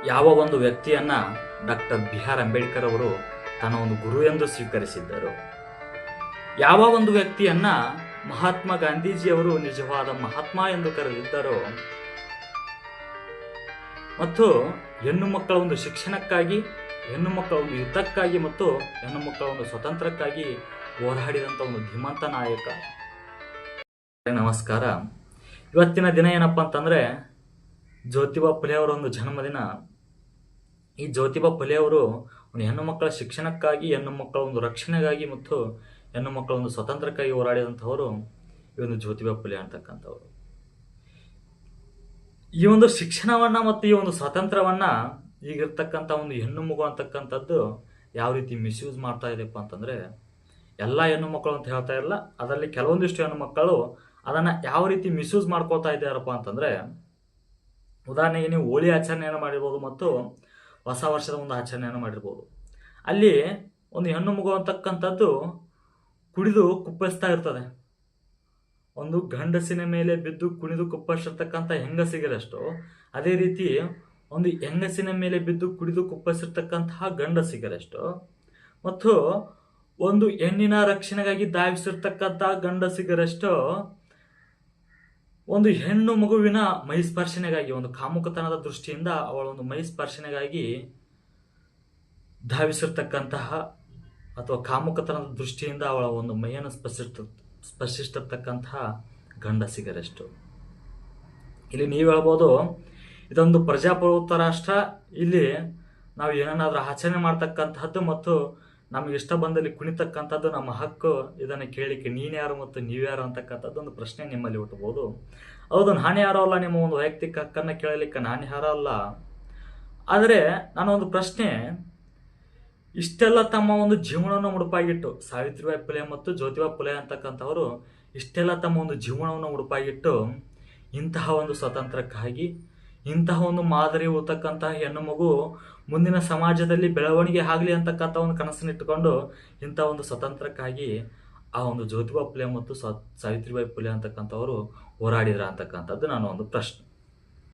ಯಾವ ಒಂದು ವ್ಯಕ್ತಿಯನ್ನ ಡಾಕ್ಟರ್ ಬಿ ಆರ್ ಅಂಬೇಡ್ಕರ್ ಅವರು ತನ್ನ ಒಂದು ಗುರು ಎಂದು ಸ್ವೀಕರಿಸಿದ್ದರು? ಯಾವ ಒಂದು ವ್ಯಕ್ತಿಯನ್ನ ಮಹಾತ್ಮ ಗಾಂಧೀಜಿಯವರು ನಿಜವಾದ ಮಹಾತ್ಮ ಎಂದು ಕರೆದಿದ್ದರೋ ಮತ್ತು ಹೆಣ್ಣು ಮಕ್ಕಳ ಒಂದು ಶಿಕ್ಷಣಕ್ಕಾಗಿ, ಹೆಣ್ಣು ಮಕ್ಕಳ ಒಂದು ಯುದ್ಧಕ್ಕಾಗಿ ಮತ್ತು ಹೆಣ್ಣು ಮಕ್ಕಳ ಒಂದು ಸ್ವತಂತ್ರಕ್ಕಾಗಿ ಹೋರಾಡಿದಂಥ ಒಂದು ಧೀಮಂತ ನಾಯಕ. ನಮಸ್ಕಾರ. ಇವತ್ತಿನ ದಿನ ಏನಪ್ಪಾ ಅಂತಂದ್ರೆ ಜ್ಯೋತಿಬಾ ಫುಲೆ ಅವರ ಒಂದು ಜನ್ಮದಿನ. ಈ ಜ್ಯೋತಿಬಾ ಫುಲೆ ಅವರು ಒಂದು ಹೆಣ್ಣು ಮಕ್ಕಳ ಶಿಕ್ಷಣಕ್ಕಾಗಿ, ಹೆಣ್ಣು ಮಕ್ಕಳ ಒಂದು ರಕ್ಷಣೆಗಾಗಿ ಮತ್ತು ಹೆಣ್ಣು ಮಕ್ಕಳ ಒಂದು ಸ್ವತಂತ್ರಕ್ಕಾಗಿ ಹೋರಾಡಿದಂಥವರು ಈ ಒಂದು ಜ್ಯೋತಿಬಾ ಫುಲೆ ಅಂತಕ್ಕಂಥವ್ರು. ಈ ಒಂದು ಶಿಕ್ಷಣವನ್ನ ಮತ್ತು ಈ ಒಂದು ಸ್ವಾತಂತ್ರ್ಯವನ್ನ ಈಗಿರ್ತಕ್ಕಂಥ ಒಂದು ಹೆಣ್ಣು ಮಗು ಅಂತಕ್ಕಂಥದ್ದು ಯಾವ ರೀತಿ ಮಿಸ್ಯೂಸ್ ಮಾಡ್ತಾ ಇದೆಪ್ಪ ಅಂತಂದ್ರೆ, ಎಲ್ಲ ಹೆಣ್ಣು ಮಕ್ಕಳು ಅಂತ ಹೇಳ್ತಾ ಇಲ್ಲ, ಅದರಲ್ಲಿ ಕೆಲವೊಂದಿಷ್ಟು ಹೆಣ್ಣು ಮಕ್ಕಳು ಅದನ್ನ ಯಾವ ರೀತಿ ಮಿಸ್ಯೂಸ್ ಮಾಡ್ಕೊಳ್ತಾ ಇದ್ದಾರಪ್ಪ ಅಂತಂದ್ರೆ, ಉದಾಹರಣೆಗೆ ನೀವು ಹೋಳಿ ಆಚರಣೆಯನ್ನು ಮಾಡಿರ್ಬೋದು ಮತ್ತು ಹೊಸ ವರ್ಷದ ಒಂದು ಆಚರಣೆಯನ್ನು ಮಾಡಿರ್ಬೋದು. ಅಲ್ಲಿ ಒಂದು ಹೆಣ್ಣು ಮಗು ಅಂತಕ್ಕಂಥದ್ದು ಕುಡಿದು ಕುಪ್ಪಳಿಸ್ತಾ ಇರ್ತದೆ. ಒಂದು ಗಂಡಸಿನ ಮೇಲೆ ಬಿದ್ದು ಕುಣಿದು ಕುಪ್ಪಳಿಸಿರ್ತಕ್ಕಂಥ ಹೆಂಗಸಿಗರಷ್ಟು, ಅದೇ ರೀತಿ ಒಂದು ಹೆಂಗಸಿನ ಮೇಲೆ ಬಿದ್ದು ಕುಡಿದು ಕುಪ್ಪಳಿಸಿರ್ತಕ್ಕಂತಹ ಗಂಡಸಿಗರಷ್ಟು, ಮತ್ತು ಒಂದು ಹೆಣ್ಣಿನ ರಕ್ಷಣೆಗಾಗಿ ಧಾವಿಸಿರ್ತಕ್ಕಂಥ ಗಂಡಸಿಗರಷ್ಟು ಒಂದು ಹೆಣ್ಣು ಮಗುವಿನ ಮೈಸ್ಪರ್ಶನೆಗಾಗಿ, ಒಂದು ಕಾಮುಕತನದ ದೃಷ್ಟಿಯಿಂದ ಅವಳ ಒಂದು ಮೈಸ್ಪರ್ಶನೆಗಾಗಿ ಧಾವಿಸಿರ್ತಕ್ಕಂತಹ ಅಥವಾ ಕಾಮುಕತನದ ದೃಷ್ಟಿಯಿಂದ ಅವಳ ಒಂದು ಮೈಯನ್ನು ಸ್ಪರ್ಶಿಸಿರ್ತಕ್ಕಂತಹ ಗಂಡಸಿಗರಷ್ಟು. ಇಲ್ಲಿ ನೀವು ಹೇಳ್ಬೋದು, ಇದೊಂದು ಪ್ರಜಾಪ್ರಭುತ್ವ ರಾಷ್ಟ್ರ, ಇಲ್ಲಿ ನಾವು ಏನನ್ನಾದ್ರೂ ಆಚರಣೆ ಮಾಡ್ತಕ್ಕಂತಹದ್ದು ಮತ್ತು ನಮಗೆ ಇಷ್ಟ ಬಂದಲ್ಲಿ ಕುಣಿತಕ್ಕಂಥದ್ದು ನಮ್ಮ ಹಕ್ಕು. ಇದನ್ನು ಕೇಳಲಿಕ್ಕೆ ನೀನ್ಯಾರು ಮತ್ತು ನೀವ್ಯಾರು ಅಂತಕ್ಕಂಥದ್ದು ಒಂದು ಪ್ರಶ್ನೆ ನಿಮ್ಮಲ್ಲಿ ಹುಟ್ಟಬಹುದು. ಹೌದು, ನಾನು ಯಾರೋ ಅಲ್ಲ, ನಿಮ್ಮ ಒಂದು ವೈಯಕ್ತಿಕ ಹಕ್ಕನ್ನು ಕೇಳಲಿಕ್ಕೆ ನಾನು ಯಾರೋ ಅಲ್ಲ. ಆದರೆ ನನ್ನ ಒಂದು ಪ್ರಶ್ನೆ, ಇಷ್ಟೆಲ್ಲ ತಮ್ಮ ಒಂದು ಜೀವನವನ್ನು ಮುಡುಪಾಗಿಟ್ಟು, ಸಾವಿತ್ರಿಬಾಯಿ ಫುಲೆ ಮತ್ತು ಜ್ಯೋತಿಬಾ ಫುಲೆ ಅಂತಕ್ಕಂಥವರು ಇಷ್ಟೆಲ್ಲ ತಮ್ಮ ಒಂದು ಜೀವನವನ್ನು ಮುಡುಪಾಗಿಟ್ಟು ಇಂತಹ ಒಂದು ಸ್ವಾತಂತ್ರ್ಯಕ್ಕಾಗಿ, ಇಂತಹ ಒಂದು ಮಾದರಿ ಓದ್ತಕ್ಕಂತಹ ಹೆಣ್ಣು ಮಗು ಮುಂದಿನ ಸಮಾಜದಲ್ಲಿ ಬೆಳವಣಿಗೆ ಆಗಲಿ ಅಂತಕ್ಕಂಥ ಒಂದು ಕನಸನ್ನಿಟ್ಟುಕೊಂಡು ಇಂಥ ಒಂದು ಸ್ವತಂತ್ರಕ್ಕಾಗಿ ಆ ಒಂದು ಜ್ಯೋತಿಬಾ ಫುಲೆ ಮತ್ತು ಸಾವಿತ್ರಿಬಾಯಿ ಫುಲೆ ಅಂತಕ್ಕಂಥವರು ಹೋರಾಡಿದ್ರ ಅಂತಕ್ಕಂಥದ್ದು ನನ್ನ ಒಂದು ಪ್ರಶ್ನೆ.